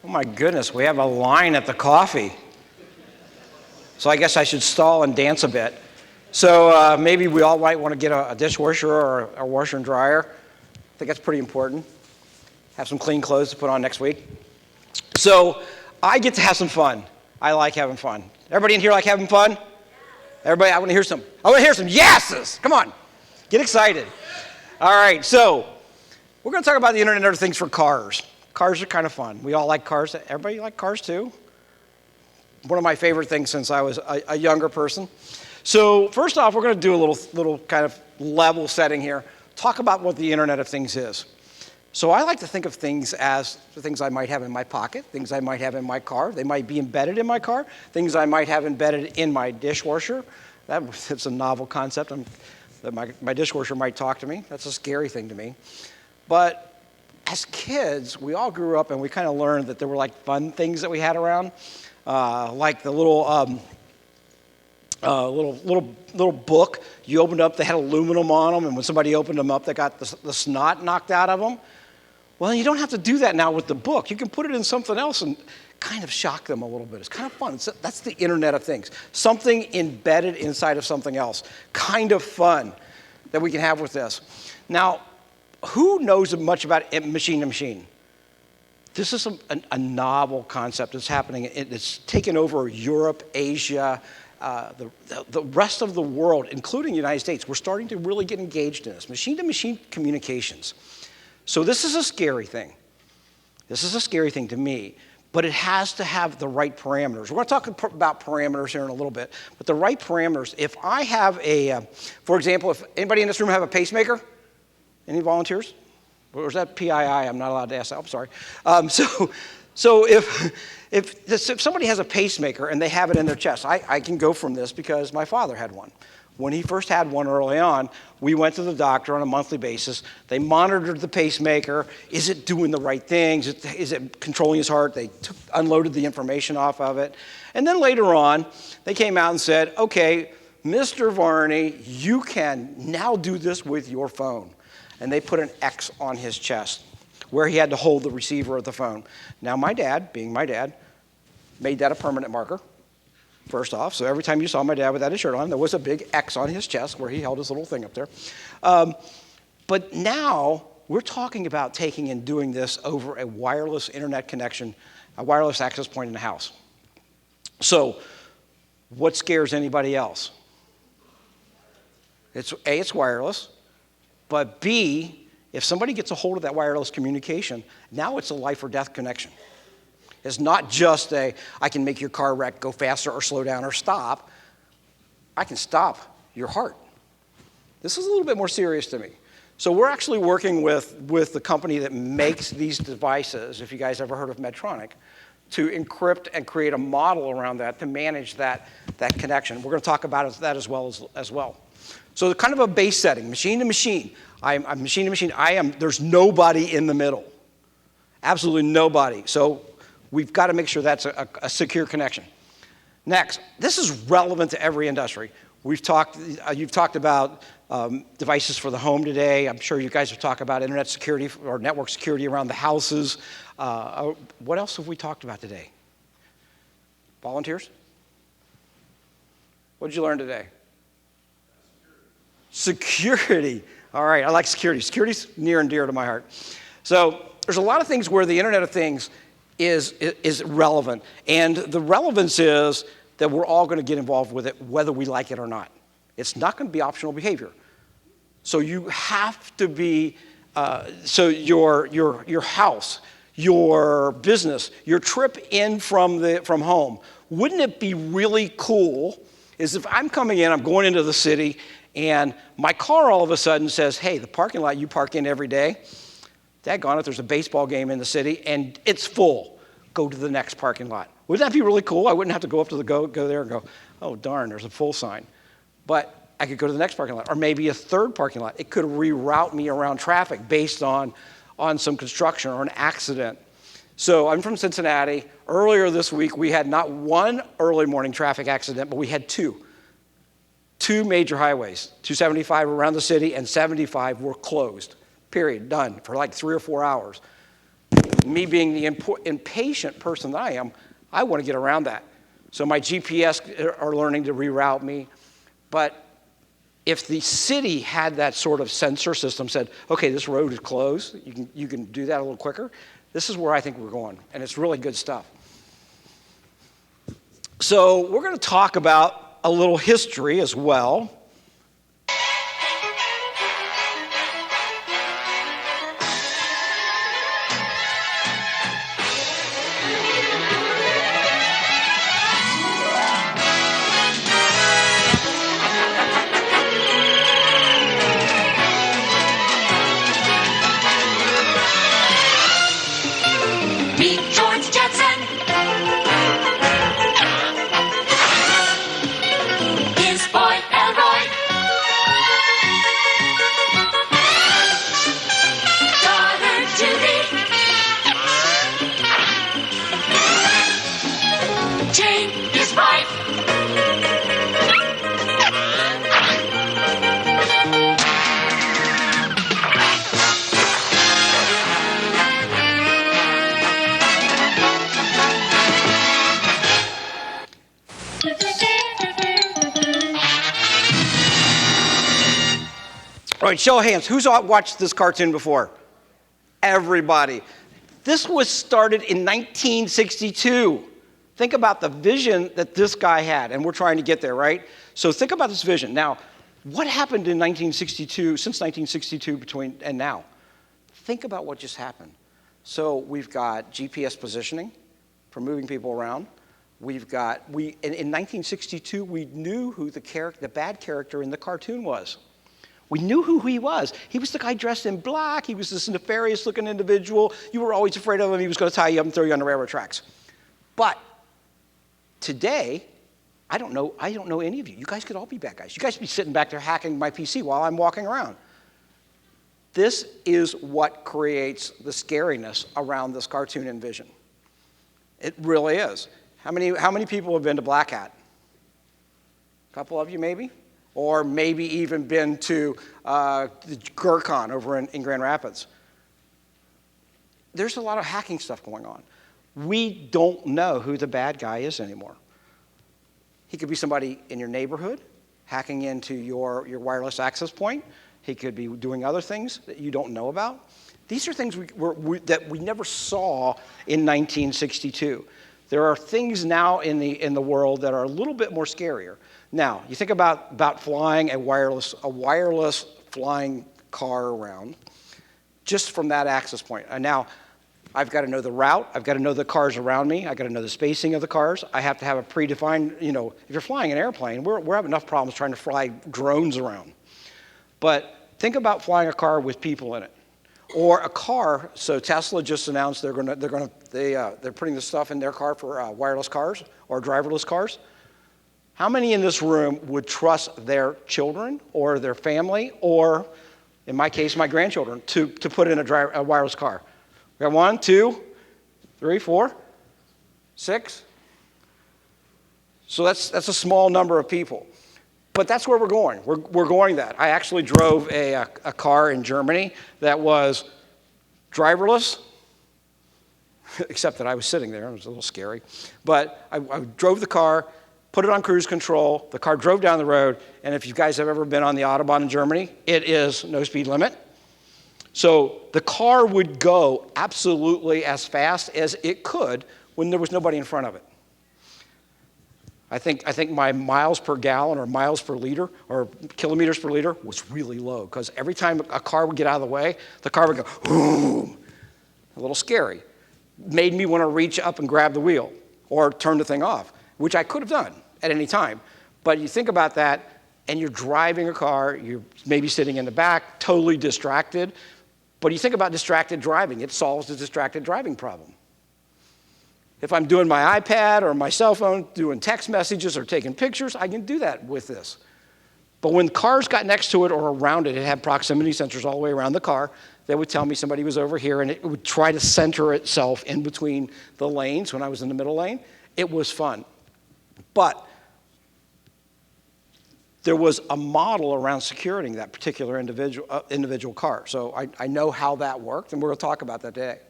Oh my goodness, we have a line at the coffee. So I guess I should stall and dance a bit. So maybe we all might want to get a dishwasher or a washer and dryer. I think that's pretty important. Have some clean clothes to put on next week. So I get to have some fun. I like having fun. Everybody in here like having fun? Everybody, I want to hear some yeses. Come on, get excited. All right, so we're going to talk about the Internet of Things for cars. Cars are kind of fun. We all like cars. Everybody like cars too? One of my favorite things since I was a younger person. So first off, we're going to do a little kind of level setting here. Talk about what the Internet of Things is. So I like to think of things as the things I might have in my pocket, things I might have in my car. They might be embedded in my car, things I might have embedded in my dishwasher. That's a novel concept. That my dishwasher might talk to me. That's a scary thing to me. But as kids, we all grew up and we kind of learned that there were like fun things that we had around, like the little book you opened up that had aluminum on them, and when somebody opened them up, they got the snot knocked out of them. Well, you don't have to do that now with the book. You can put it in something else and kind of shock them a little bit. It's kind of fun. That's the Internet of Things. Something embedded inside of something else. Kind of fun that we can have with this. Now, who knows much about machine to machine? This is a novel concept that's happening. It's taken over Europe, Asia, the rest of the world, including the United States. We're starting to really get engaged in this. Machine-to-machine communications. So this is a scary thing. This is a scary thing to me, but it has to have the right parameters. We're going to talk about parameters here in a little bit, but the right parameters. If I have for example, if anybody in this room have a pacemaker? Any volunteers? Or is that PII? I'm not allowed to ask that. I'm sorry. So if somebody has a pacemaker and they have it in their chest, I can go from this because my father had one. When he first had one early on, we went to the doctor on a monthly basis. They monitored the pacemaker. Is it doing the right things? Is it controlling his heart? They unloaded the information off of it. And then later on, they came out and said, okay, Mr. Varney, you can now do this with your phone. And they put an X on his chest where he had to hold the receiver of the phone. Now, my dad, being my dad, made that a permanent marker, first off. So every time you saw my dad without his shirt on, there was a big X on his chest where he held his little thing up there. But now we're talking about taking and doing this over a wireless internet connection, a wireless access point in the house. So what scares anybody else? It's wireless, but B, if somebody gets a hold of that wireless communication, now it's a life or death connection. It's not just I can make your car wreck go faster or slow down or stop. I can stop your heart. This is a little bit more serious to me. So we're actually working with the company that makes these devices, if you guys ever heard of Medtronic, to encrypt and create a model around that to manage that connection. We're going to talk about that as well. So kind of a base setting, machine to machine. I'm machine to machine. There's nobody in the middle. Absolutely nobody. So we've got to make sure that's a secure connection. Next, this is relevant to every industry. You've talked about devices for the home today. I'm sure you guys have talked about internet security or network security around the houses. What else have we talked about today? Volunteers? What did you learn today? Security. All right, I like security. Security's near and dear to my heart. So there's a lot of things where the Internet of Things is relevant. And the relevance is that we're all going to get involved with it whether we like it or not. It's not going to be optional behavior. So you have to be, so your house, your business, your trip in from home, wouldn't it be really cool is if I'm coming in, I'm going into the city, and my car all of a sudden says, hey, the parking lot you park in every day, daggone it, there's a baseball game in the city, and it's full. Go to the next parking lot. Wouldn't that be really cool? I wouldn't have to go up to go there and go, oh, darn, there's a full sign. But I could go to the next parking lot, or maybe a third parking lot. It could reroute me around traffic based on some construction or an accident. So I'm from Cincinnati. Earlier this week, we had not one early morning traffic accident, but we had two. Two major highways, 275 around the city and 75 were closed, period, done, for like 3 or 4 hours. Me being the impatient person that I am, I want to get around that. So my GPS are learning to reroute me. But if the city had that sort of sensor system, said, okay, this road is closed, you can do that a little quicker, this is where I think we're going, and it's really good stuff. So we're going to talk about a little history as well. All right, show of hands. Who's watched this cartoon before? Everybody. This was started in 1962. Think about the vision that this guy had, and we're trying to get there, right? So think about this vision. Now, what happened in 1962, since 1962 between and now? Think about what just happened. So we've got GPS positioning for moving people around. We've got, in 1962, we knew who the bad character in the cartoon was. We knew who he was. He was the guy dressed in black. He was this nefarious-looking individual. You were always afraid of him. He was going to tie you up and throw you on the railroad tracks. But today, I don't know any of you. You guys could all be bad guys. You guys could be sitting back there hacking my PC while I'm walking around. This is what creates the scariness around this cartoon and vision. It really is. How many people have been to Blackhat? A couple of you, maybe? Or maybe even been to the GERCON over in Grand Rapids. There's a lot of hacking stuff going on. We don't know who the bad guy is anymore. He could be somebody in your neighborhood hacking into your wireless access point. He could be doing other things that you don't know about. These are things that we never saw in 1962. There are things now in the world that are a little bit more scarier. Now, you think about flying a wireless flying car around just from that access point. And now, I've got to know the route. I've got to know the cars around me. I've got to know the spacing of the cars. I have to have a predefined, if you're flying an airplane, we're having enough problems trying to fly drones around. But think about flying a car with people in it. Or a car, so Tesla just announced they're putting this stuff in their car for wireless cars or driverless cars. How many in this room would trust their children or their family or, in my case, my grandchildren to put in a wireless car? We got 1, 2, 3, 4, 6. So that's a small number of people. But that's where we're going. We're going that. I actually drove a car in Germany that was driverless, except that I was sitting there. It was a little scary. But I drove the car, put it on cruise control. The car drove down the road. And if you guys have ever been on the Autobahn in Germany, it is no speed limit. So the car would go absolutely as fast as it could when there was nobody in front of it. I think my miles per gallon or miles per liter or kilometers per liter was really low because every time a car would get out of the way, the car would go, boom, a little scary. Made me want to reach up and grab the wheel or turn the thing off, which I could have done at any time. But you think about that, and you're driving a car, you're maybe sitting in the back, totally distracted. But you think about distracted driving, it solves the distracted driving problem. If I'm doing my iPad or my cell phone, doing text messages or taking pictures, I can do that with this. But when cars got next to it or around it, it had proximity sensors all the way around the car. They would tell me somebody was over here, and it would try to center itself in between the lanes when I was in the middle lane. It was fun. But there was a model around securing that particular individual car. So I know how that worked, and we're going to talk about that today.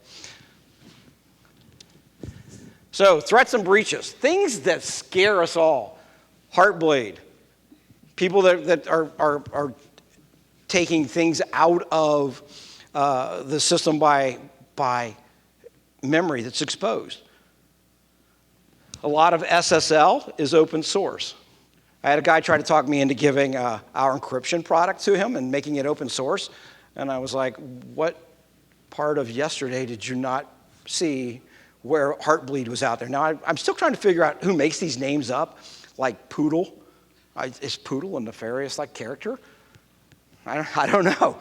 So threats and breaches, things that scare us all. Heartbleed, people that are taking things out of the system by memory that's exposed. A lot of SSL is open source. I had a guy try to talk me into giving our encryption product to him and making it open source. And I was like, what part of yesterday did you not see where Heartbleed was out there? Now, I'm still trying to figure out who makes these names up, like Poodle. Is Poodle a nefarious like character? I don't know.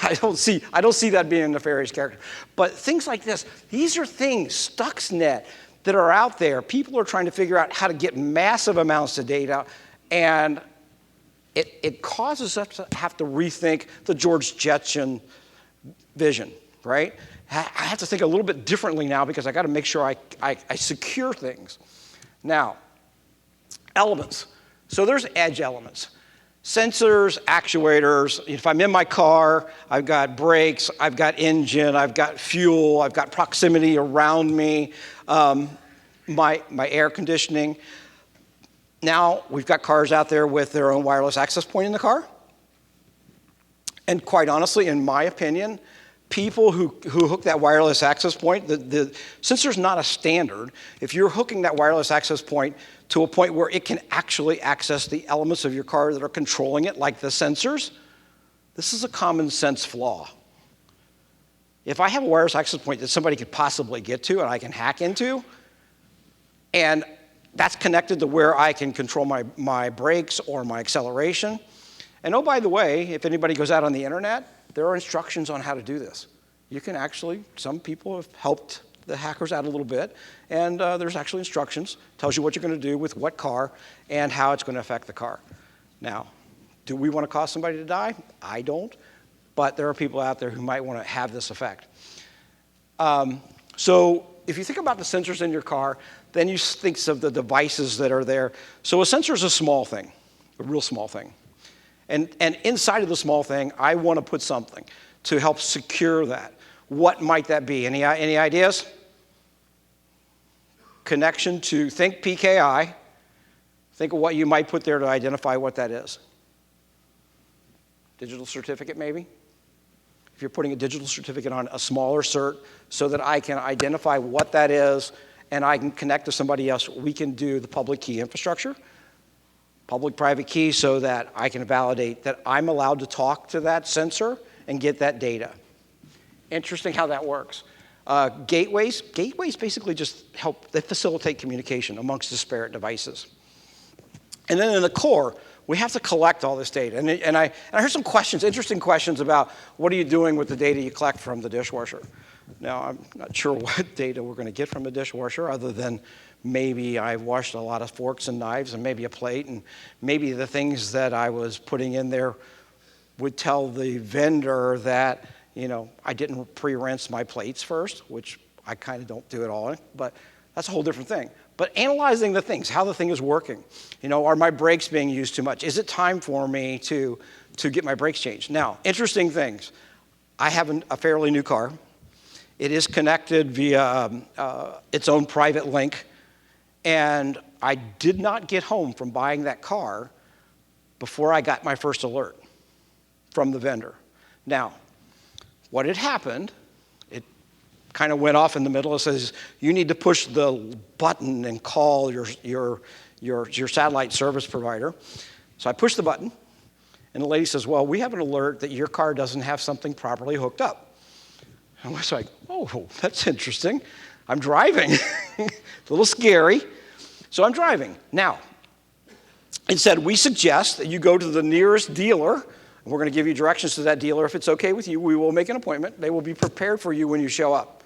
I don't see that being a nefarious character. But things like this, these are things, Stuxnet, that are out there. People are trying to figure out how to get massive amounts of data, and it causes us to have to rethink the George Jetson vision, right? I have to think a little bit differently now because I got to make sure I secure things. Now, elements. So there's edge elements. Sensors, actuators. If I'm in my car, I've got brakes, I've got engine, I've got fuel, I've got proximity around me, my air conditioning. Now we've got cars out there with their own wireless access point in the car. And quite honestly, in my opinion, people who hook that wireless access point, since there's not a standard, if you're hooking that wireless access point to a point where it can actually access the elements of your car that are controlling it, like the sensors, this is a common sense flaw. If I have a wireless access point that somebody could possibly get to and I can hack into, and that's connected to where I can control my brakes or my acceleration. And oh, by the way, if anybody goes out on the internet, there are instructions on how to do this. You can actually, some people have helped the hackers out a little bit, and there's actually instructions, tells you what you're going to do with what car and how it's going to affect the car. Now, do we want to cause somebody to die? I don't, but there are people out there who might want to have this effect. So if you think about the sensors in your car, then you think of the devices that are there. So a sensor is a small thing, a real small thing. And inside of the small thing, I want to put something to help secure that. What might that be? Any ideas? Connection to, think PKI. Think of what you might put there to identify what that is. Digital certificate, maybe? If you're putting a digital certificate on a smaller cert so that I can identify what that is and I can connect to somebody else, we can do the public key infrastructure, public-private key, so that I can validate that I'm allowed to talk to that sensor and get that data. Interesting how that works. Gateways basically just they facilitate communication amongst disparate devices. And then in the core, we have to collect all this data. And I heard some questions, interesting questions about what are you doing with the data you collect from the dishwasher. Now, I'm not sure what data we're going to get from a dishwasher other than maybe I washed a lot of forks and knives and maybe a plate, and maybe the things that I was putting in there would tell the vendor that, I didn't pre-rinse my plates first, which I kind of don't do at all, but that's a whole different thing. But analyzing the things, how the thing is working. Are my brakes being used too much? Is it time for me to get my brakes changed? Now, interesting things. I have a fairly new car. It is connected via its own private link. And I did not get home from buying that car before I got my first alert from the vendor. Now, what had happened, it kind of went off in the middle. It says, you need to push the button and call your satellite service provider. So I pushed the button, and the lady says, well, we have an alert that your car doesn't have something properly hooked up. I was like, oh, that's interesting. I'm driving. It's a little scary. So I'm driving. Now, it said, we suggest that you go to the nearest dealer, and we're going to give you directions to that dealer. If it's okay with you, we will make an appointment. They will be prepared for you when you show up.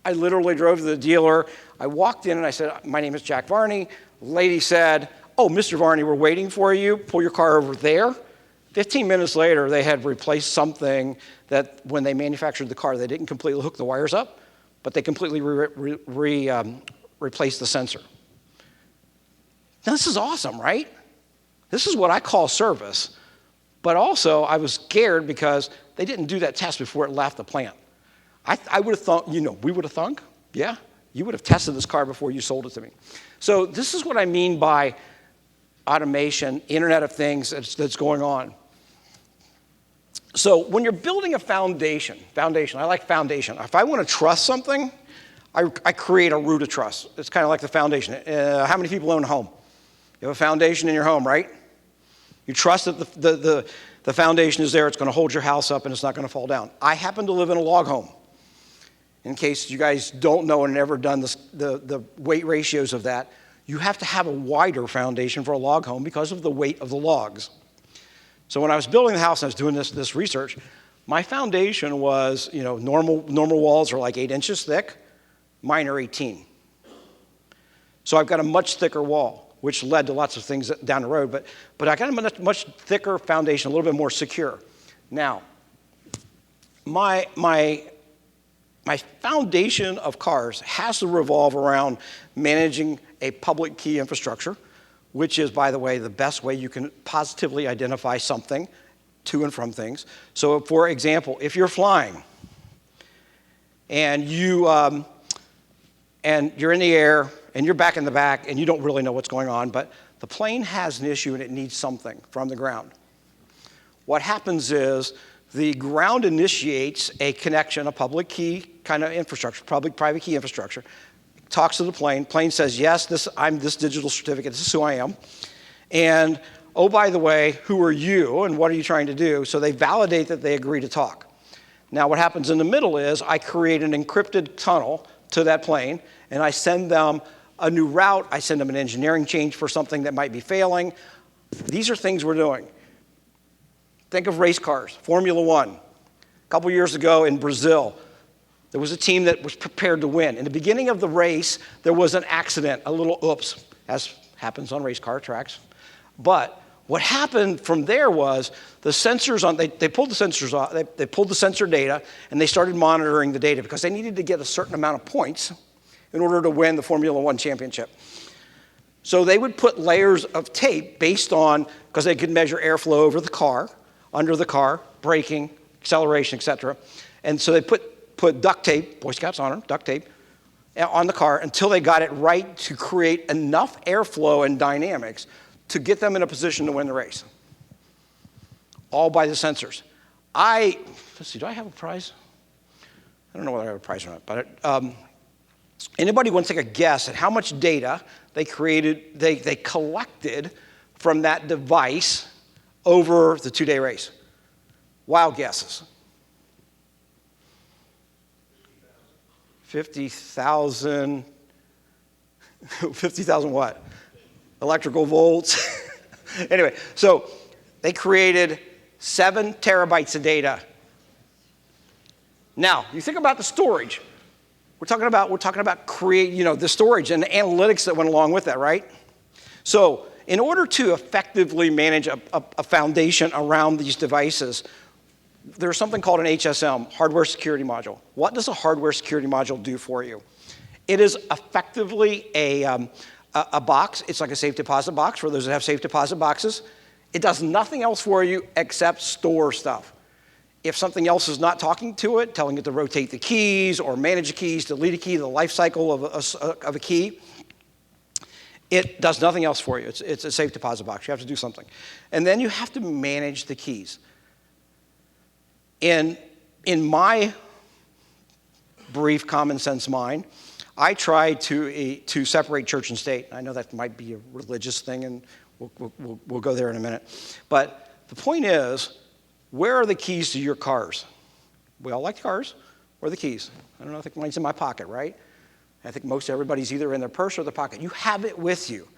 I literally drove to the dealer. I walked in and I said, my name is Jack Varney. The lady said, oh, Mr. Varney, we're waiting for you. Pull your car over there. 15 minutes later, they had replaced something that when they manufactured the car, they didn't completely hook the wires up, but they completely replaced the sensor. Now, this is awesome, right? This is what I call service. But also, I was scared because they didn't do that test before it left the plant. I would have thought, we would have thunk, yeah, You would have tested this car before you sold it to me. So this is what I mean by automation, Internet of Things that's going on. So when you're building a foundation, I like foundation. If I want to trust something, I create a root of trust. It's kind of like the foundation. How many people own a home? You have a foundation in your home, right? You trust that the foundation is there, it's going to hold your house up, and it's not going to fall down. I happen to live in a log home. In case you guys don't know and never done this, the weight ratios of that, you have to have a wider foundation for a log home because of the weight of the logs. So when I was building the house and I was doing this research, my foundation was, normal walls are like 8 inches thick. Mine are 18. So I've got a much thicker wall, which led to lots of things down the road. But I got a much thicker foundation, a little bit more secure. Now, my foundation of cars has to revolve around managing a public key infrastructure, which is, by the way, the best way you can positively identify something to and from things. So, for example, if you're flying and you're in the air and you're back in the back and you don't really know what's going on, but the plane has an issue and it needs something from the ground. What happens is the ground initiates a connection, a public key kind of infrastructure, public-private key infrastructure, talks to the plane. Plane says, yes, I'm this digital certificate. This is who I am. And, oh, by the way, who are you and what are you trying to do? So they validate that they agree to talk. Now, what happens in the middle is I create an encrypted tunnel to that plane, and I send them a new route. I send them an engineering change for something that might be failing. These are things we're doing. Think of race cars, Formula One. A couple years ago in Brazil, there was a team that was prepared to win. In the beginning of the race, there was an accident, a little oops, as happens on race car tracks. But what happened from there was the sensors they pulled the sensors off, they pulled the sensor data, and they started monitoring the data because they needed to get a certain amount of points in order to win the Formula One championship. So they would put layers of tape based on, because they could measure airflow over the car, under the car, braking, acceleration, et cetera. And so they put duct tape, Boy Scouts honor, duct tape, on the car until they got it right to create enough airflow and dynamics to get them in a position to win the race. All by the sensors. Let's see, do I have a prize? I don't know whether I have a prize or not, but anybody want to take a guess at how much data they collected from that device over the 2-day race? Wild guesses. 50,000 what? Electrical volts. Anyway, so they created 7 terabytes of data. Now, you think about the storage. We're talking about the storage and the analytics that went along with that, right? So, in order to effectively manage a foundation around these devices, there's something called an HSM, hardware security module. What does a hardware security module do for you? It is effectively a box. It's like a safe deposit box for those that have safe deposit boxes. It does nothing else for you except store stuff. If something else is not talking to it, telling it to rotate the keys or manage the keys, delete a key, the life cycle of a key, it does nothing else for you. It's a safe deposit box. You have to do something. And then you have to manage the keys. In my brief common sense mind, I try to separate church and state. I know that might be a religious thing, and we'll go there in a minute. But the point is, where are the keys to your cars? We all like cars. Where are the keys? I don't know, I think mine's in my pocket, right? I think most everybody's either in their purse or their pocket. You have it with you.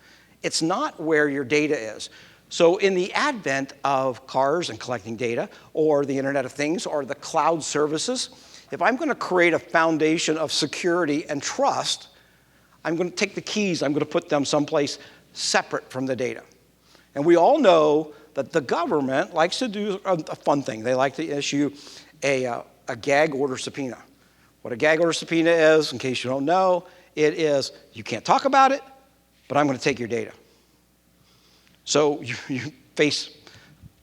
It's not where your data is. So in the advent of cars and collecting data, or the Internet of Things, or the cloud services, if I'm going to create a foundation of security and trust, I'm going to take the keys, I'm going to put them someplace separate from the data. And we all know that the government likes to do a fun thing. They like to issue a gag order subpoena. What a gag order subpoena is, in case you don't know, it is you can't talk about it, but I'm going to take your data. So you face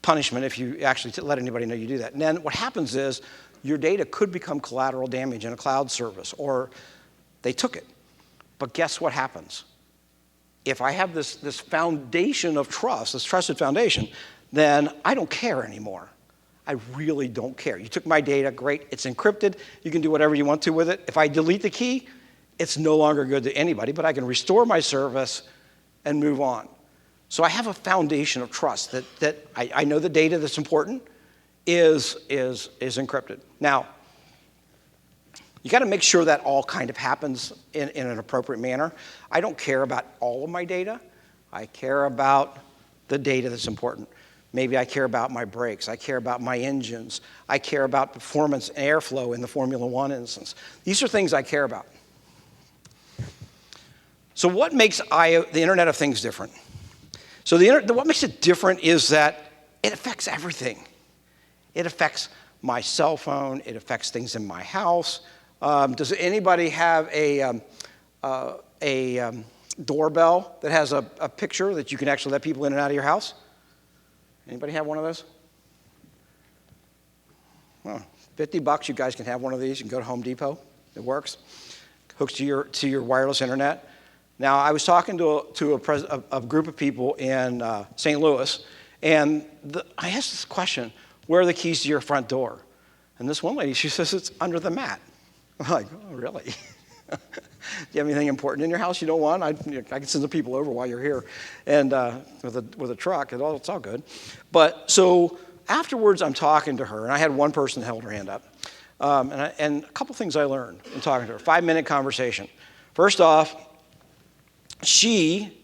punishment if you actually let anybody know you do that. And then what happens is your data could become collateral damage in a cloud service, or they took it. But guess what happens? If I have this foundation of trust, this trusted foundation, then I don't care anymore. I really don't care. You took my data, great, it's encrypted, you can do whatever you want to with it. If I delete the key, it's no longer good to anybody, but I can restore my service and move on. So I have a foundation of trust that I know the data that's important is encrypted. Now, you got to make sure that all kind of happens in an appropriate manner. I don't care about all of my data. I care about the data that's important. Maybe I care about my brakes. I care about my engines. I care about performance and airflow in the Formula One instance. These are things I care about. So what makes the Internet of Things different? So what makes it different is that it affects everything. It affects my cell phone. It affects things in my house. Does anybody have a doorbell that has a picture that you can actually let people in and out of your house? Anybody have one of those? Well, $50, you guys can have one of these. You can go to Home Depot. It works. Hooks to your wireless internet. Now, I was talking to a group of people in St. Louis, and I asked this question: where are the keys to your front door? And this one lady, she says it's under the mat. I'm like, oh, really? Do you have anything important in your house you don't want? I can send the people over while you're here, and with a truck, it's all good. But so afterwards, I'm talking to her, and I had one person that held her hand up, and a couple things I learned in talking to her. 5-minute conversation. First off, she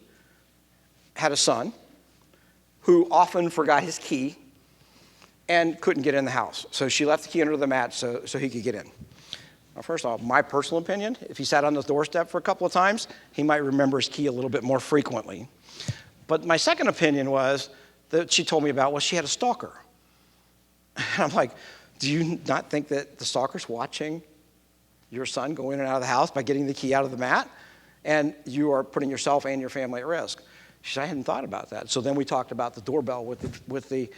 had a son who often forgot his key and couldn't get in the house, so she left the key under the mat so he could get in. Now, first off, my personal opinion, if he sat on the doorstep for a couple of times, he might remember his key a little bit more frequently. But my second opinion was that she told me about was she had a stalker. And I'm like, do you not think that the stalker's watching your son go in and out of the house by getting the key out of the mat? And you are putting yourself and your family at risk. She said, I hadn't thought about that. So then we talked about the doorbell with the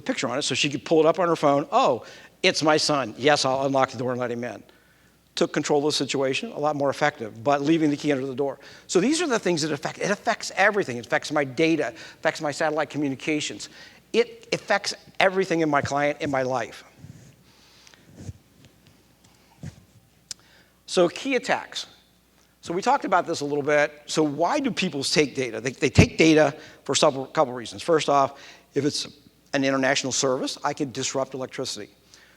picture on it, so she could pull it up on her phone. Oh, it's my son. Yes, I'll unlock the door and let him in. Took control of the situation, a lot more effective, but leaving the key under the door. So these are the things that affect. It affects everything. It affects my data, affects my satellite communications. It affects everything in my client, in my life. So key attacks. So we talked about this a little bit. So why do people take data? They take data for a couple reasons. First off, if it's an international service, I could disrupt electricity.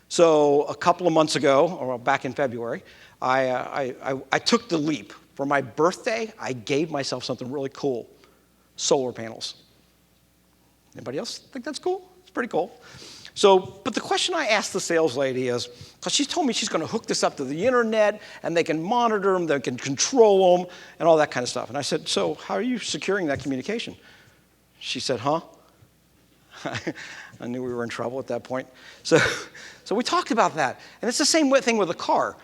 So a couple of months ago, or back in February, I took the leap. For my birthday, I gave myself something really cool: solar panels. Anybody else think that's cool? It's pretty cool. So, but the question I asked the sales lady is, because she told me she's going to hook this up to the internet, and they can monitor them, they can control them, and all that kind of stuff. And I said, so how are you securing that communication? She said, huh? I knew we were in trouble at that point. So we talked about that. And it's the same thing with a car.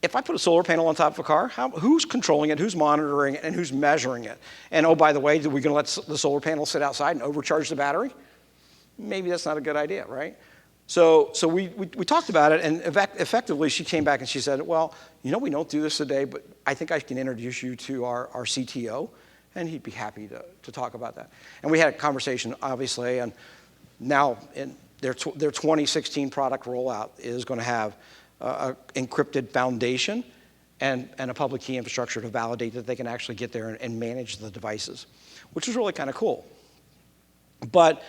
If I put a solar panel on top of a car, who's controlling it, who's monitoring it, and who's measuring it? And oh, by the way, are we going to let the solar panel sit outside and overcharge the battery? Maybe that's not a good idea, right? So we talked about it, and effectively she came back and she said, well, we don't do this today, but I think I can introduce you to our CTO, and he'd be happy to talk about that. And we had a conversation, obviously, and now in their 2016 product rollout is going to have an encrypted foundation and a public key infrastructure to validate that they can actually get there and manage the devices, which is really kind of cool. But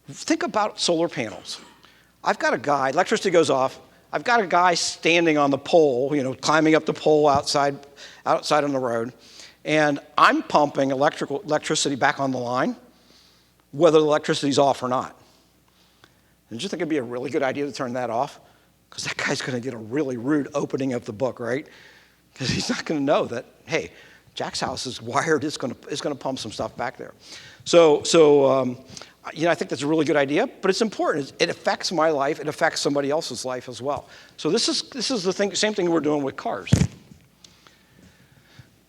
think about solar panels. I've got a guy, electricity goes off, I've got a guy standing on the pole, climbing up the pole outside on the road, and I'm pumping electricity back on the line, whether the electricity's off or not. Don't you think it'd be a really good idea to turn that off? Because that guy's going to get a really rude opening of the book, right? Because he's not going to know that, hey, Jack's house is wired, it's going to pump some stuff back there. So I think that's a really good idea, but it's important. It affects my life. It affects somebody else's life as well. So this is the same thing we're doing with cars.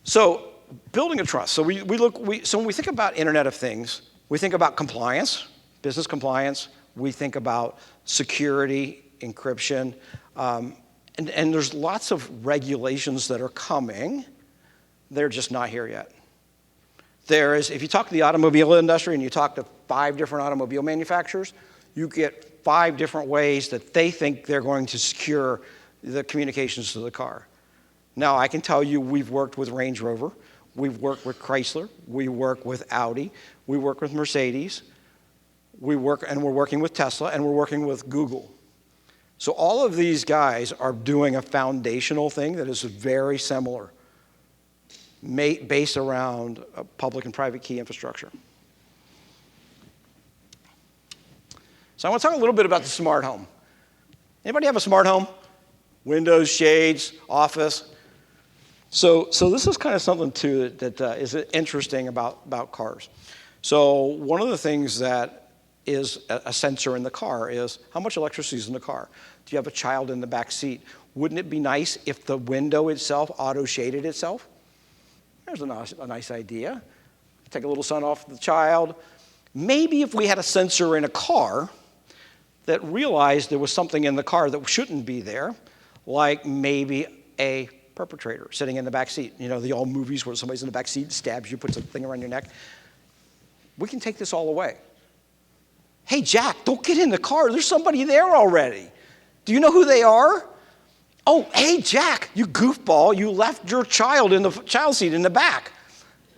So building a trust. So when we think about Internet of Things, we think about compliance, business compliance. We think about security, encryption, And there's lots of regulations that are coming. They're just not here yet. If you talk to the automobile industry and you talk to 5 different automobile manufacturers, you get 5 different ways that they think they're going to secure the communications to the car. Now, I can tell you we've worked with Range Rover, we've worked with Chrysler, we work with Audi, we work with Mercedes, we're working with Tesla, and we're working with Google. So all of these guys are doing a foundational thing that is very similar, based around public and private key infrastructure. So I want to talk a little bit about the smart home. Anybody have a smart home? Windows, shades, office. So this is kind of something too that is interesting about cars. So one of the things that is a sensor in the car is how much electricity is in the car. Do you have a child in the back seat? Wouldn't it be nice if the window itself auto-shaded itself? There's a nice idea. Take a little sun off the child. Maybe if we had a sensor in a car that realized there was something in the car that shouldn't be there, like maybe a perpetrator sitting in the back seat. You know, the old movies where somebody's in the back seat, stabs you, puts a thing around your neck. We can take this all away. Hey, Jack, don't get in the car. There's somebody there already. Do you know who they are? Oh, hey, Jack, you goofball, you left your child in the child seat in the back.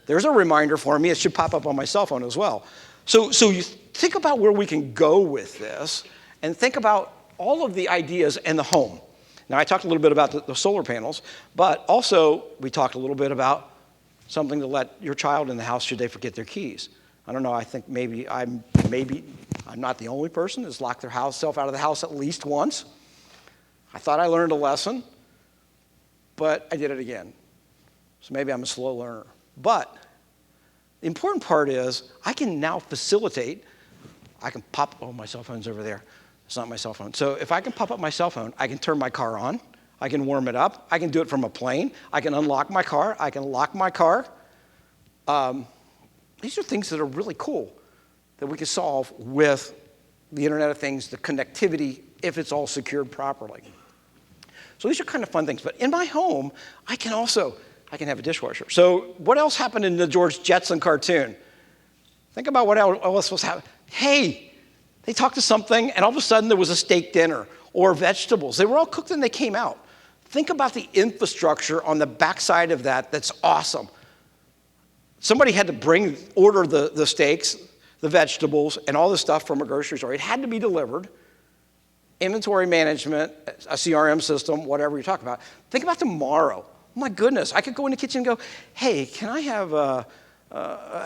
There's a reminder for me. It should pop up on my cell phone as well. So you think about where we can go with this, and think about all of the ideas in the home. Now, I talked a little bit about the solar panels, but also we talked a little bit about something to let your child in the house should they forget their keys. I don't know, I think maybe I'm not the only person that's locked their self out of the house at least once. I thought I learned a lesson, but I did it again. So maybe I'm a slow learner. But the important part is I can now facilitate. I can pop, oh, my cell phone's over there. It's not my cell phone. So if I can pop up my cell phone, I can turn my car on. I can warm it up. I can do it from a plane. I can unlock my car. I can lock my car. These are things that are really cool that we can solve with the Internet of Things, the connectivity, if it's all secured properly. So these are kind of fun things. But in my home, I can have a dishwasher. So what else happened in the George Jetson cartoon? Think about what else was happening. Hey, they talked to something, and all of a sudden there was a steak dinner or vegetables. They were all cooked and they came out. Think about the infrastructure on the backside of that that's awesome. Somebody had to order the steaks, the vegetables, and all the stuff from a grocery store. It had to be delivered. Inventory management, a CRM system, whatever you're talking about. Think about tomorrow. Oh my goodness, I could go in the kitchen and go, hey, can I have a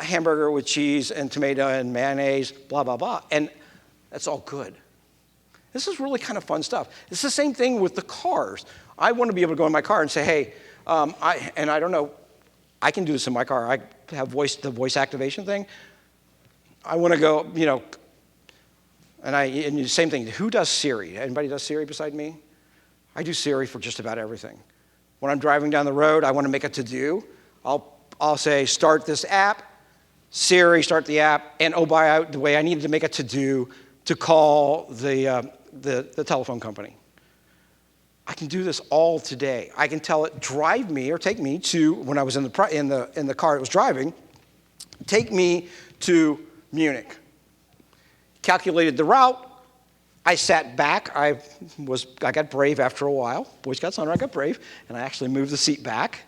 hamburger with cheese and tomato and mayonnaise, blah, blah, blah. And that's all good. This is really kind of fun stuff. It's the same thing with the cars. I want to be able to go in my car and say, hey, I don't know, I can do this in my car. I have the voice activation thing. I want to go, and the same thing. Who does Siri? Anybody does Siri beside me? I do Siri for just about everything. When I'm driving down the road, I want to make a to-do. I'll say, start this app. Siri, start the app. And oh, by the way, I needed to make a to-do to call the telephone company. I can do this all today. I can tell it, drive me or take me to, when I was in the car it was driving, take me to Munich. Calculated the route. I sat back. I got brave after a while. Boy Scouts honor, I got brave, and I actually moved the seat back.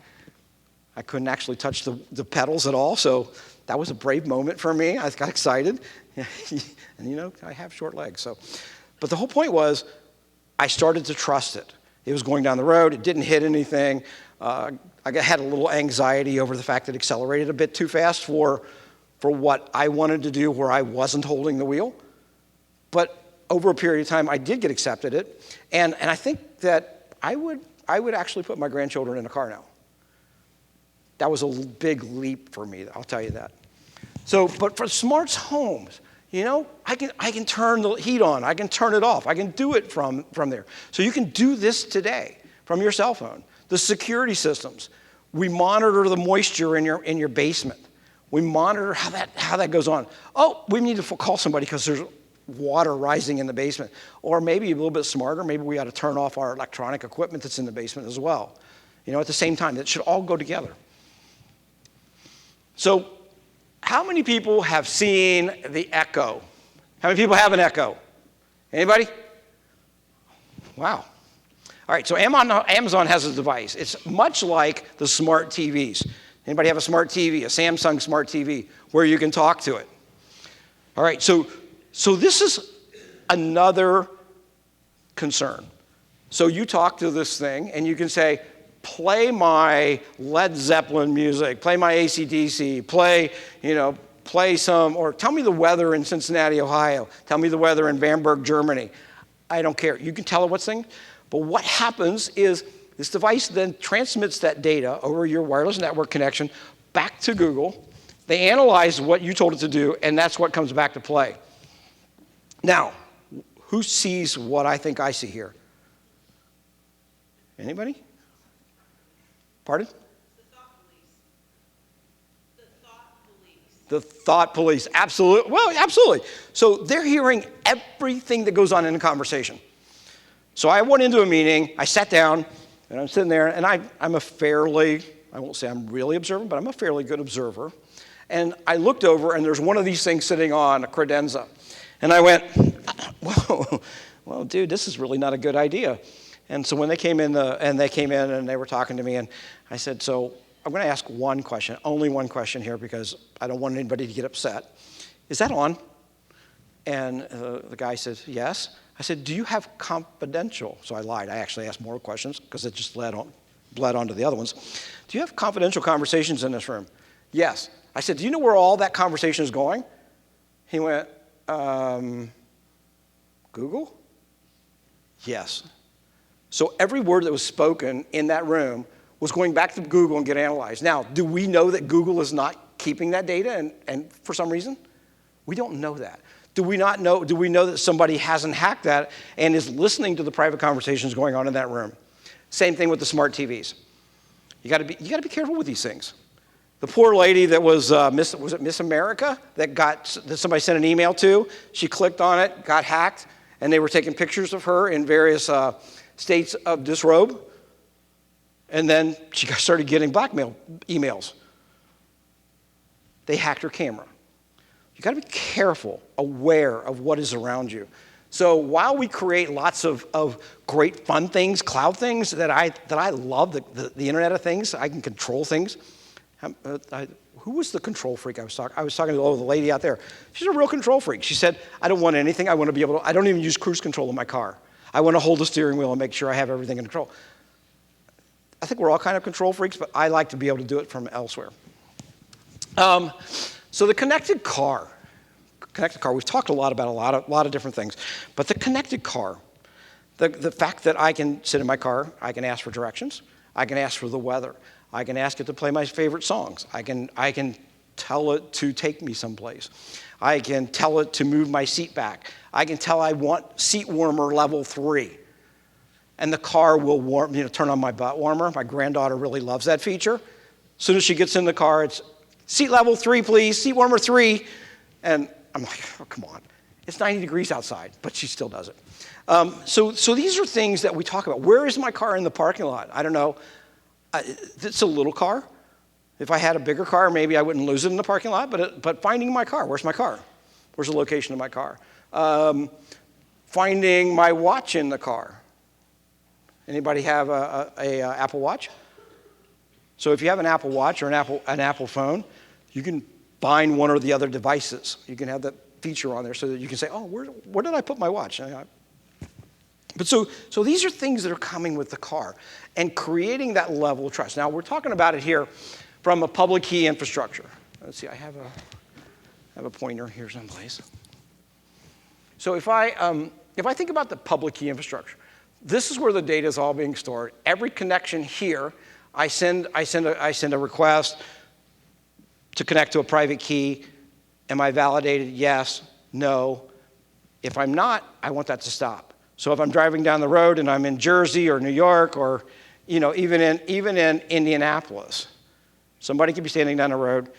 I couldn't actually touch the pedals at all, so that was a brave moment for me. I got excited, and I have short legs. But the whole point was, I started to trust it. It was going down the road. It didn't hit anything. I had a little anxiety over the fact that it accelerated a bit too fast for what I wanted to do, where I wasn't holding the wheel. But over a period of time, I did get accepted it, and I think that I would actually put my grandchildren in a car now. That was a big leap for me, I'll tell you that. But for smart homes, I can turn the heat on, I can turn it off, I can do it from there. So you can do this today from your cell phone. The security systems, we monitor the moisture in your basement. We monitor how that goes on. Oh, we need to call somebody because water rising in the basement. Or maybe a little bit smarter, maybe we ought to turn off our electronic equipment that's in the basement as well. At the same time, that should all go together. So how many people have seen the Echo? How many people have an Echo? Anybody? Wow. All right, so Amazon has a device. It's much like the smart TVs. Anybody have a smart TV, a Samsung smart TV, where you can talk to it? All right, so this is another concern. So you talk to this thing, and you can say, play my Led Zeppelin music, play my AC/DC, play some, or tell me the weather in Cincinnati, Ohio. Tell me the weather in Bamberg, Germany. I don't care. You can tell it what's thing. But what happens is this device then transmits that data over your wireless network connection back to Google. They analyze what you told it to do, and that's what comes back to play. Now, who sees what I think I see here? Anybody? Pardon? The thought police. The thought police. The thought police, absolutely. Well, absolutely. So they're hearing everything that goes on in a conversation. So I went into a meeting, I sat down, and I'm sitting there, and I'm a fairly, I won't say I'm really observant, but I'm a fairly good observer. And I looked over, and there's one of these things sitting on a credenza. And I went, whoa, well, dude, this is really not a good idea. And so when they came in, and they were talking to me, and I said, so I'm going to ask one question, only one question here, because I don't want anybody to get upset. Is that on? And the guy says, yes. I said, do you have confidential? So I lied. I actually asked more questions, because it just bled on to the other ones. Do you have confidential conversations in this room? Yes. I said, do you know where all that conversation is going? He went, Google? Yes. So every word that was spoken in that room was going back to Google and get analyzed. Now, do we know that Google is not keeping that data and for some reason? We don't know that. Do we know that somebody hasn't hacked that and is listening to the private conversations going on in that room? Same thing with the smart TVs. You got to be careful with these things. The poor lady that was it Miss America that somebody sent an email to, she clicked on it, got hacked, and they were taking pictures of her in various states of disrobe, and then she started getting blackmail emails. They hacked her camera. You got to be careful, aware of what is around you. So while we create lots of great fun things, cloud things that I love, the Internet of Things, I can control things. Who was the control freak I was talking? I was talking to the lady out there. She's a real control freak. She said, I don't want anything. I want to be able to. I don't even use cruise control in my car. I want to hold the steering wheel and make sure I have everything in control. I think we're all kind of control freaks, but I like to be able to do it from elsewhere. So the connected car. We've talked a lot about a lot of different things, but the connected car, the fact that I can sit in my car, I can ask for directions, I can ask for the weather, I can ask it to play my favorite songs, I can tell it to take me someplace, I can tell it to move my seat back, I can tell I want seat warmer level 3, and the car will turn on my butt warmer. My granddaughter really loves that feature. As soon as she gets in the car, it's seat level 3, please, seat warmer 3, and I'm like, oh, come on. It's 90 degrees outside, but she still does it. So these are things that we talk about. Where is my car in the parking lot? I don't know. It's a little car. If I had a bigger car, maybe I wouldn't lose it in the parking lot, but finding my car, where's my car? Where's the location of my car? Finding my watch in the car. Anybody have a Apple Watch? So if you have an Apple Watch or an Apple phone, you can bind one or the other devices. You can have that feature on there so that you can say, oh, where did I put my watch? But so these are things that are coming with the car and creating that level of trust. Now, we're talking about it here from a public key infrastructure. Let's see, I have a pointer here someplace. So if I think about the public key infrastructure, this is where the data is all being stored. Every connection here, I send a request to connect to a private key. Am I validated? Yes, no. If I'm not, I want that to stop. So if I'm driving down the road and I'm in Jersey or New York or even in Indianapolis, somebody could be standing there on a road,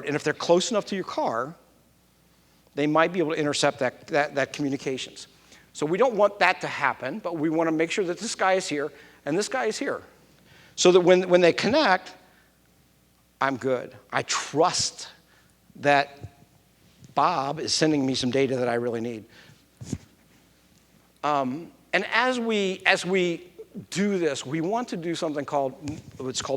and if they're close enough to your car, they might be able to intercept that communications. So we don't want that to happen, but we want to make sure that this guy is here and this guy is here. So that when they connect, I'm good. I trust that Bob is sending me some data that I really need. And as we do this, we want to do something called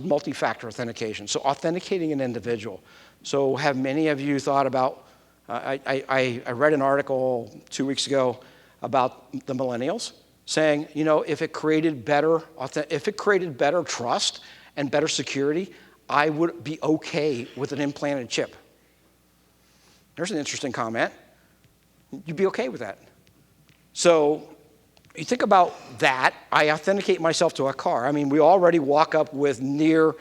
multi-factor authentication. So authenticating an individual. So have many of you thought about, I read an article 2 weeks ago about the millennials saying, you know, if it created better trust and better security, I would be okay with an implanted chip. There's an interesting comment. You'd be okay with that. So you think about that. I authenticate myself to a car. I mean, we already walk up with near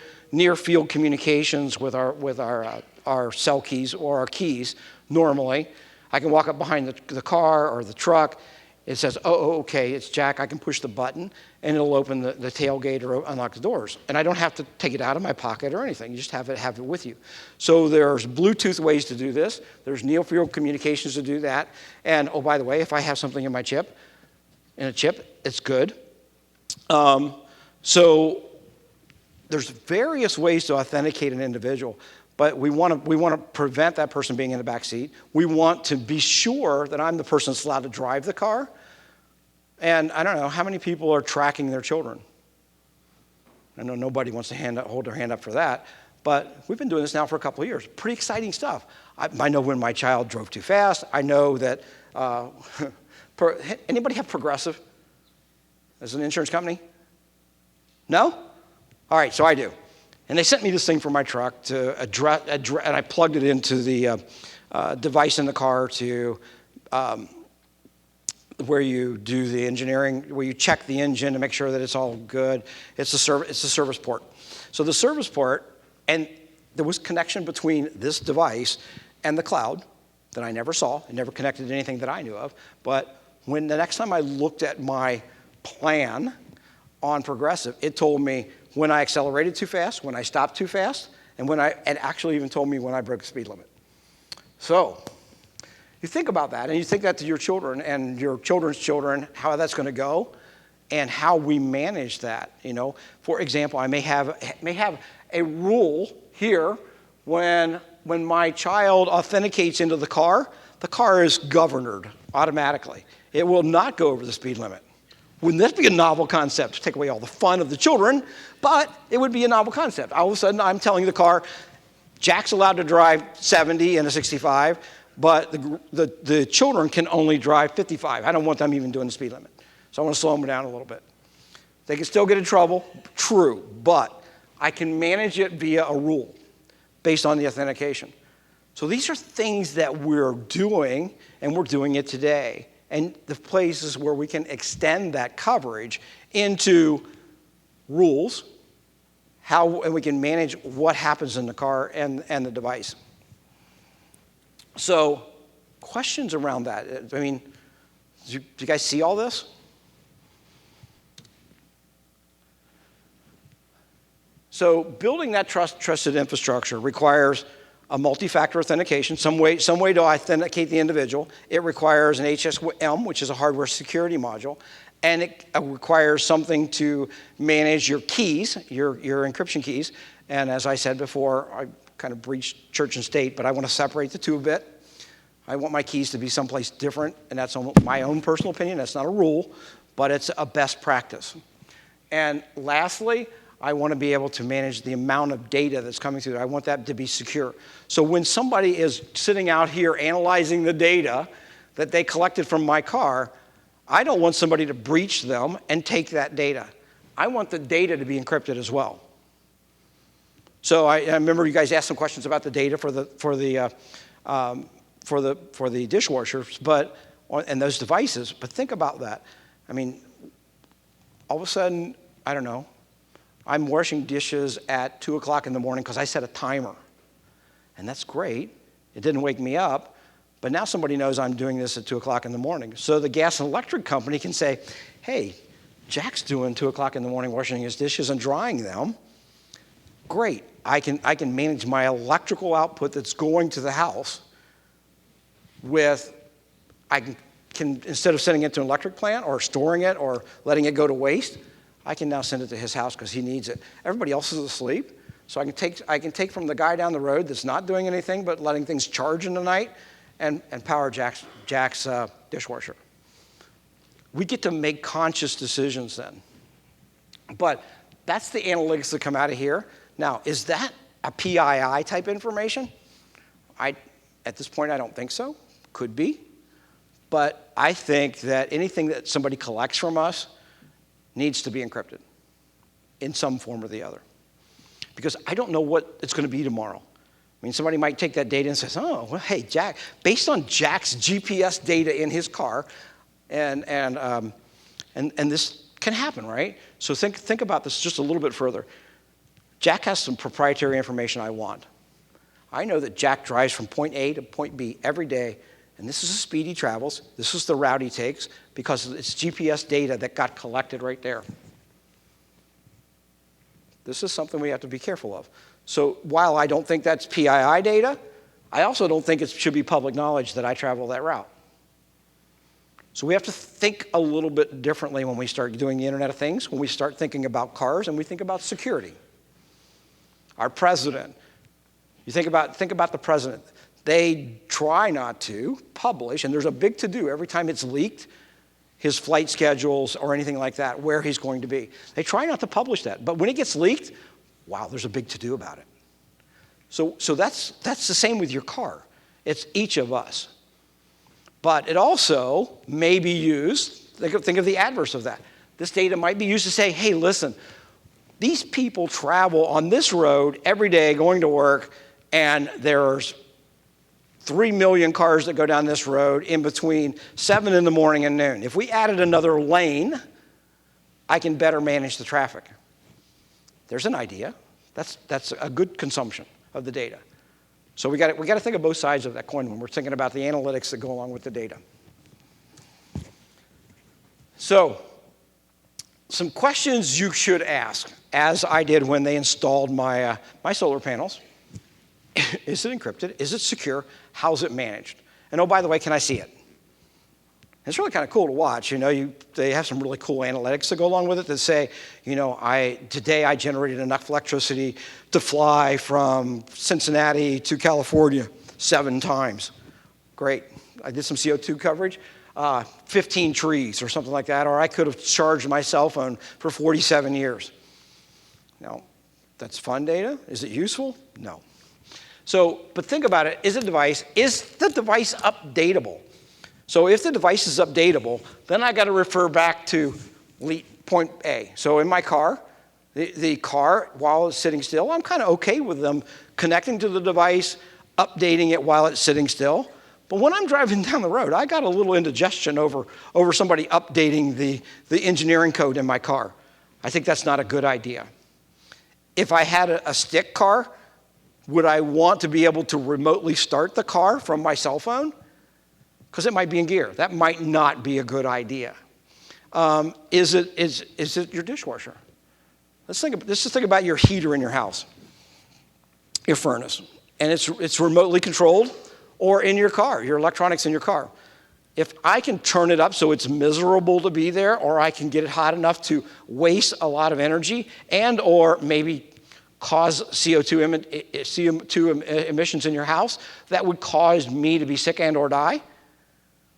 field communications with our cell keys or our keys normally. I can walk up behind the car or the truck. It says, oh, okay, it's Jack. I can push the button, and it'll open the tailgate or unlock the doors. And I don't have to take it out of my pocket or anything. You just have it with you. So there's Bluetooth ways to do this. There's near-field communications to do that. And, oh, by the way, if I have something in a chip, it's good. So there's various ways to authenticate an individual. But we want to prevent that person being in the back seat. We want to be sure that I'm the person that's allowed to drive the car. And I don't know, how many people are tracking their children? I know nobody wants to hold their hand up for that. But we've been doing this now for a couple of years. Pretty exciting stuff. I know when my child drove too fast. I know that, anybody have Progressive as an insurance company? No? All right, so I do. And they sent me this thing for my truck to address, and I plugged it into the device in the car to where you do the engineering, where you check the engine to make sure that it's all good. It's a service port. So the service port, and there was connection between this device and the cloud that I never saw. It never connected to anything that I knew of. But when the next time I looked at my plan on Progressive, it told me when I accelerated too fast, when I stopped too fast, and it actually even told me when I broke the speed limit. So you think about that, and you think that to your children and your children's children, how that's going to go, and how we manage that. You know, for example, I may have a rule here when my child authenticates into the car is governed automatically. It will not go over the speed limit. Wouldn't that be a novel concept to take away all the fun of the children? But it would be a novel concept. All of a sudden, I'm telling the car, Jack's allowed to drive 70 in a 65, but the children can only drive 55. I don't want them even doing the speed limit. So I want to slow them down a little bit. They can still get in trouble, true, but I can manage it via a rule based on the authentication. So these are things that we're doing, and we're doing it today. And the places where we can extend that coverage into rules, and we can manage what happens in the car and the device. So questions around that. I mean, do you guys see all this? So building that trusted infrastructure requires a multi-factor authentication, some way to authenticate the individual. It requires an HSM, which is a hardware security module, and it requires something to manage your keys, your encryption keys. And as I said before, I kind of breached church and state, but I want to separate the two a bit. I want my keys to be someplace different, and that's my own personal opinion. That's not a rule, but it's a best practice. And lastly, I want to be able to manage the amount of data that's coming through. I want that to be secure. So when somebody is sitting out here analyzing the data that they collected from my car, I don't want somebody to breach them and take that data. I want the data to be encrypted as well. So I remember you guys asked some questions about the data for the dishwashers, and those devices. But think about that. I mean, all of a sudden, I don't know, I'm washing dishes at 2 o'clock in the morning because I set a timer. And that's great. It didn't wake me up. But now somebody knows I'm doing this at 2 o'clock in the morning. So the gas and electric company can say, hey, Jack's doing 2 o'clock in the morning washing his dishes and drying them. Great. I can manage my electrical output that's going to the house I can, instead of sending it to an electric plant or storing it or letting it go to waste, I can now send it to his house because he needs it. Everybody else is asleep, so I can take from the guy down the road that's not doing anything but letting things charge in the night and power Jack's dishwasher. We get to make conscious decisions then. But that's the analytics that come out of here. Now, is that a PII type information? At this point, I don't think so. Could be. But I think that anything that somebody collects from us needs to be encrypted in some form or the other. Because I don't know what it's going to be tomorrow. I mean, somebody might take that data and say, oh, well, hey, Jack, based on Jack's GPS data in his car, and this can happen, right? So think about this just a little bit further. Jack has some proprietary information I want. I know that Jack drives from point A to point B every day, and this is the speed he travels. This is the route he takes because it's GPS data that got collected right there. This is something we have to be careful of. So while I don't think that's PII data, I also don't think it should be public knowledge that I travel that route. So we have to think a little bit differently when we start doing the Internet of Things, when we start thinking about cars and we think about security. Our president, you think about the president. They try not to publish, and there's a big to-do every time it's leaked, his flight schedules or anything like that, where he's going to be. They try not to publish that, but when it gets leaked, wow, there's a big to-do about it. So that's the same with your car. It's each of us. But it also may be used, think of the adverse of that. This data might be used to say, hey, listen, these people travel on this road every day going to work, and there's 3 million cars that go down this road in between 7 in the morning and noon. If we added another lane, I can better manage the traffic. There's an idea. That's a good consumption of the data. So we got to think of both sides of that coin when we're thinking about the analytics that go along with the data. So some questions you should ask, as I did when they installed my solar panels. Is it encrypted? Is it secure? How's it managed? And oh, by the way, can I see it? It's really kind of cool to watch. They have some really cool analytics that go along with it that say, today I generated enough electricity to fly from Cincinnati to California 7 times. Great. I did some CO2 coverage, 15 trees or something like that, or I could have charged my cell phone for 47 years. Now, that's fun data. Is it useful? No. So, but think about it. Is the device updatable? So if the device is updatable, then I got to refer back to point A. So in my car, the car, while it's sitting still, I'm kind of okay with them connecting to the device, updating it while it's sitting still. But when I'm driving down the road, I got a little indigestion over somebody updating the engineering code in my car. I think that's not a good idea. If I had a stick car, would I want to be able to remotely start the car from my cell phone? Because it might be in gear. That might not be a good idea. Is it your dishwasher? Let's just think about your heater in your house, your furnace, and it's remotely controlled, or in your car, your electronics in your car. If I can turn it up so it's miserable to be there, or I can get it hot enough to waste a lot of energy, and or maybe cause CO2 emissions in your house that would cause me to be sick and or die,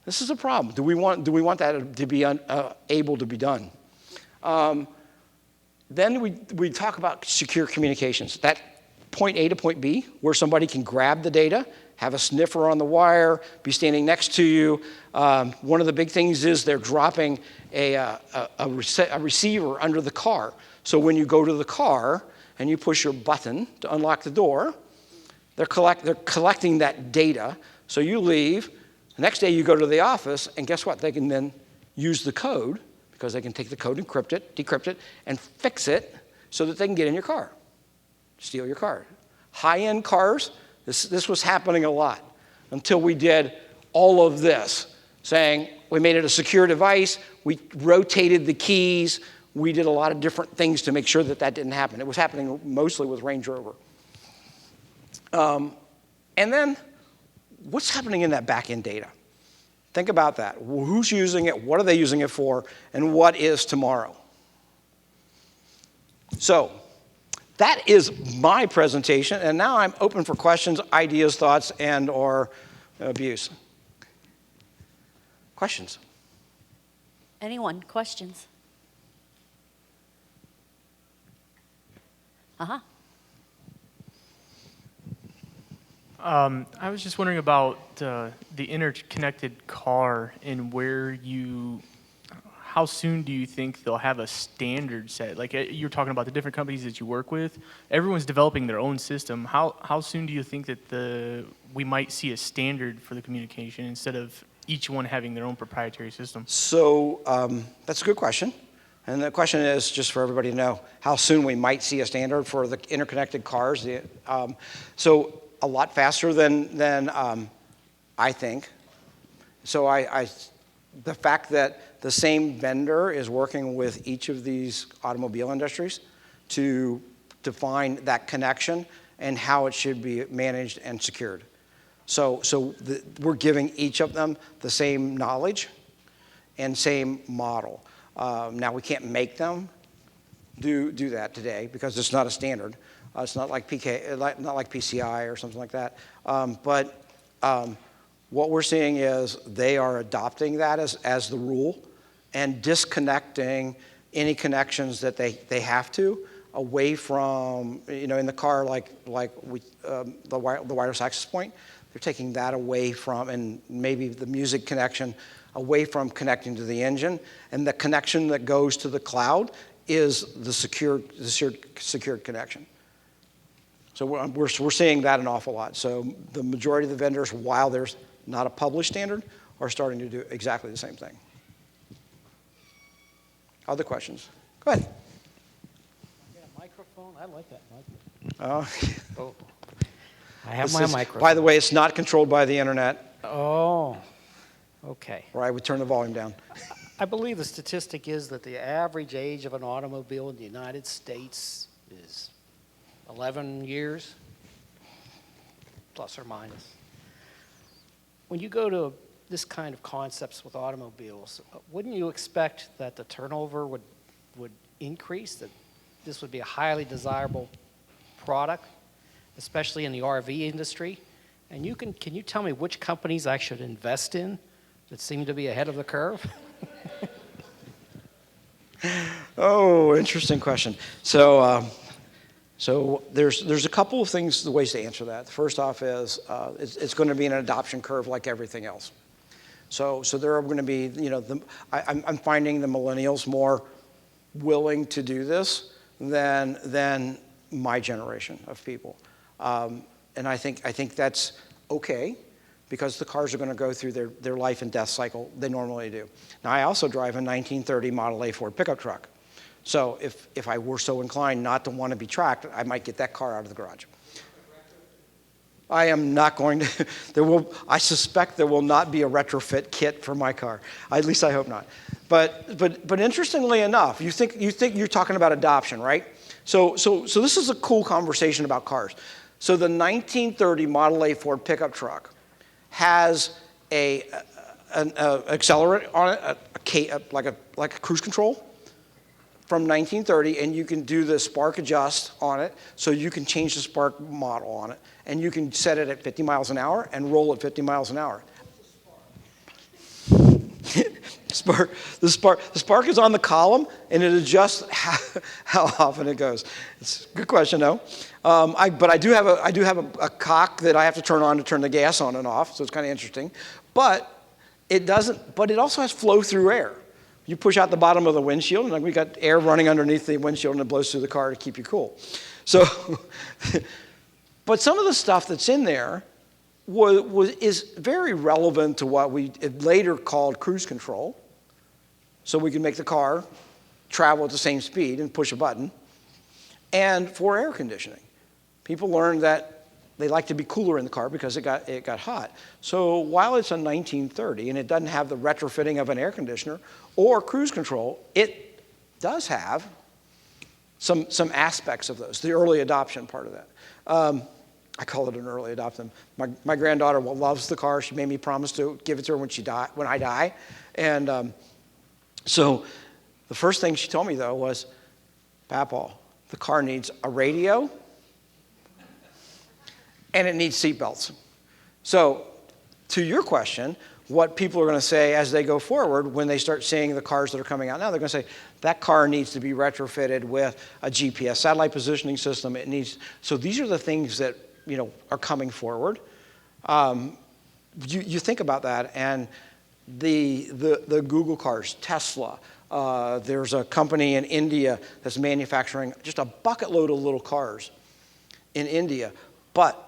this is a problem. Do we want that to be able to be done? Then we talk about secure communications. That point A to point B, where somebody can grab the data, have a sniffer on the wire, be standing next to you. One of the big things is they're dropping a receiver under the car. So when you go to the car and you push your button to unlock the door, they're collecting that data. So you leave. The next day you go to the office, and guess what? They can then use the code, because they can take the code, encrypt it, decrypt it, and fix it so that they can get in your car, steal your car. High-end cars, this was happening a lot until we did all of this, saying we made it a secure device, we rotated the keys, we did a lot of different things to make sure that didn't happen. It was happening mostly with Range Rover. And then what's happening in that back-end data? Think about that. Who's using it? What are they using it for? And what is tomorrow? So that is my presentation, and now I'm open for questions, ideas, thoughts, and or abuse. Questions? Anyone? Questions? Uh-huh. I was just wondering about the interconnected car and how soon do you think they'll have a standard set? Like you're talking about the different companies that you work with. Everyone's developing their own system. How soon do you think that we might see a standard for the communication instead of each one having their own proprietary system? So that's a good question. And the question is, just for everybody to know, how soon we might see a standard for the interconnected cars. So a lot faster than I think. So the fact that the same vendor is working with each of these automobile industries to define that connection and how it should be managed and secured. So we're giving each of them the same knowledge and same model. Now we can't make them do that today because it's not a standard. It's not like not like PCI or something like that. But what we're seeing is they are adopting that as the rule and disconnecting any connections that they have to away from, in the car the wireless access point. They're taking that away from, and maybe the music connection away from connecting to the engine, and the connection that goes to the cloud is the secured connection. So we're seeing that an awful lot. So the majority of the vendors, while there's not a published standard, are starting to do exactly the same thing. Other questions? Go ahead. Get a microphone? I like that microphone. Oh, I have my microphone. by the way, it's not controlled by the internet, Oh, okay. or I would turn the volume down. I believe the statistic is that the average age of an automobile in the United States is 11 years, plus or minus. When you go to this kind of concepts with automobiles, wouldn't you expect that the turnover would increase, that this would be a highly desirable product, especially in the RV industry? And can you tell me which companies I should invest in that seem to be ahead of the curve? Oh, interesting question. So there's a couple of things, the ways to answer that. First off is it's going to be an adoption curve like everything else. So there are going to be, I'm finding the millennials more willing to do this than my generation of people. And I think that's okay, because the cars are going to go through their life and death cycle. They normally do. Now, I also drive a 1930 Model A Ford pickup truck. So if I were so inclined not to want to be tracked, I might get that car out of the garage. I am not going to. I suspect there will not be a retrofit kit for my car. At least I hope not. But interestingly enough, you think you're talking about adoption, right? So this is a cool conversation about cars. So the 1930 Model A Ford pickup truck has an accelerant on it, like a cruise control from 1930, and you can do the spark adjust on it, so you can change the spark model on it, and you can set it at 50 miles an hour and roll at 50 miles an hour. The spark is on the column, and it adjusts how often it goes. It's a good question, though. But I do have a cock that I have to turn on to turn the gas on and off, so it's kind of interesting. But it doesn't. But it also has flow through air. You push out the bottom of the windshield, and we got air running underneath the windshield, and it blows through the car to keep you cool. So, but some of the stuff that's in there is very relevant to what we later called cruise control. So we can make the car travel at the same speed and push a button. And for air conditioning, people learned that they like to be cooler in the car because it got hot. So while it's a 1930 and it doesn't have the retrofitting of an air conditioner or cruise control, it does have some aspects of those, the early adoption part of that. I call it an early adopter. My granddaughter loves the car. She made me promise to give it to her when I die. And so the first thing she told me, though, was, Papaw, the car needs a radio and it needs seat belts. So to your question, what people are going to say as they go forward when they start seeing the cars that are coming out now, they're going to say, that car needs to be retrofitted with a GPS satellite positioning system. So these are the things that are coming forward. You think about that, and the Google cars, Tesla. There's a company in India that's manufacturing just a bucket load of little cars in India, but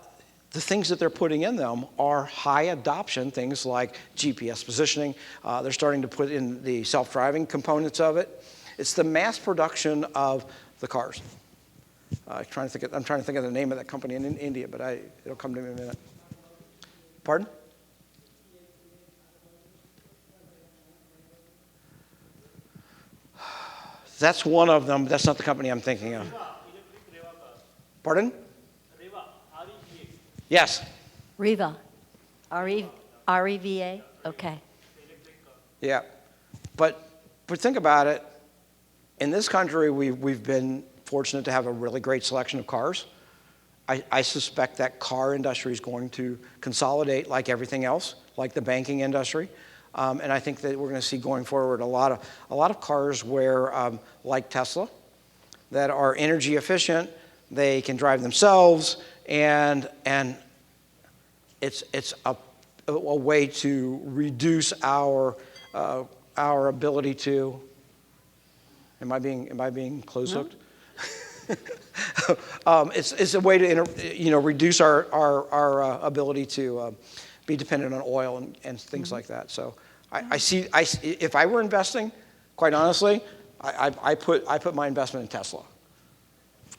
the things that they're putting in them are high adoption things like GPS positioning. They're starting to put in the self-driving components of it. It's the mass production of the cars. I'm trying to think of the name of that company in India, but it'll come to me in a minute. Pardon? That's one of them. That's not the company I'm thinking of. Pardon? Yes. Riva. R-E-V-A? Okay. Yeah. But think about it. In this country, we've been fortunate to have a really great selection of cars. I suspect that car industry is going to consolidate like everything else, like the banking industry. And I think that we're going to see going forward a lot of cars where, like Tesla, that are energy efficient. They can drive themselves, and it's a way to reduce our ability to. Am I being close hooked? No. It's a way to reduce our ability to be dependent on oil and things like that. So I see if I were investing, quite honestly, I put my investment in Tesla.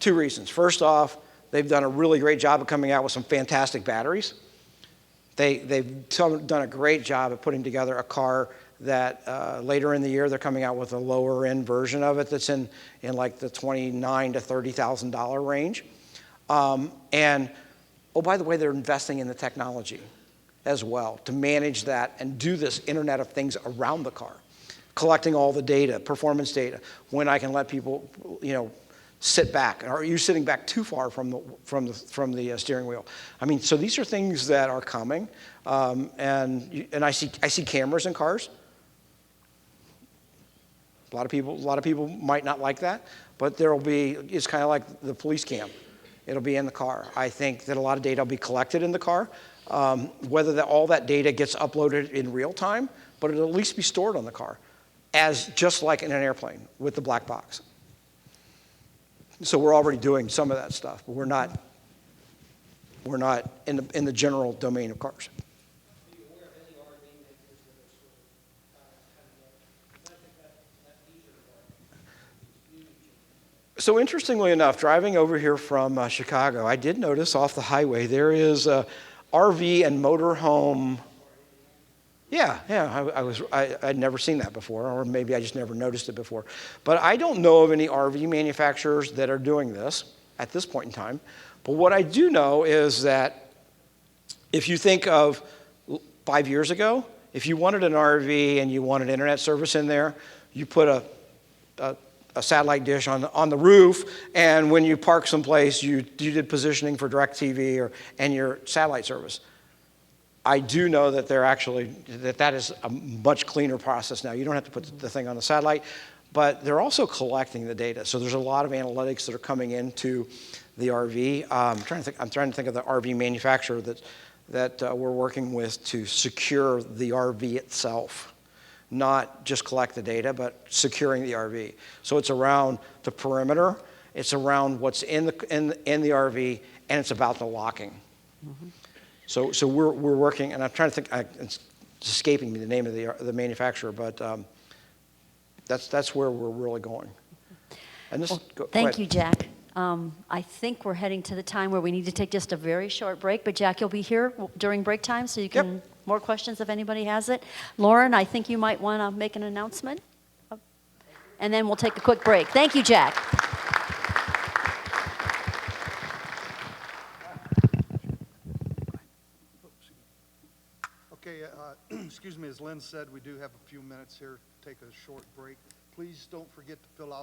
2 reasons. First off, they've done a really great job of coming out with some fantastic batteries. They've done a great job of putting together a car that later in the year they're coming out with a lower end version of it that's in like the $29,000 to $30,000 range. And oh, by the way, they're investing in the technology as well to manage that and do this Internet of Things around the car, collecting all the data, performance data, when I can let people, sit back. Are you sitting back too far from the steering wheel? I mean, so these are things that are coming, and I see cameras in cars. A lot of people might not like that, but it's kind of like the police cam. It'll be in the car. I think that a lot of data will be collected in the car, whether all that data gets uploaded in real time, but it'll at least be stored on the car, as just like in an airplane with the black box. So we're already doing some of that stuff, but we're not in the general domain of cars. Are you aware of any RV makers that are sort of coming up? I think that leisure market. So interestingly enough, driving over here from Chicago, I did notice off the highway there is a RV and motorhome. Yeah, I'd never seen that before, or maybe I just never noticed it before. But I don't know of any RV manufacturers that are doing this at this point in time. But what I do know is that if you think of 5 years ago, if you wanted an RV and you wanted internet service in there, you put a satellite dish on the roof, and when you park someplace, you did positioning for DirecTV and your satellite service. I do know that that is a much cleaner process now. You don't have to put the thing on the satellite, but they're also collecting the data. So there's a lot of analytics that are coming into the RV. I'm trying to think of the RV manufacturer that we're working with to secure the RV itself, not just collect the data, but securing the RV. So it's around the perimeter, it's around what's in the RV, and it's about the locking. Mm-hmm. So we're working, and I'm trying to think. It's escaping me the name of the manufacturer, but that's where we're really going. And this. Thank you, Jack. I think we're heading to the time where we need to take just a very short break. But Jack, you'll be here during break time, so you can more questions if anybody has it. Lauren, I think you might want to make an announcement, and then we'll take a quick break. Thank you, Jack. excuse me, as Lynn said, we do have a few minutes here, take a short break. Please don't forget to fill out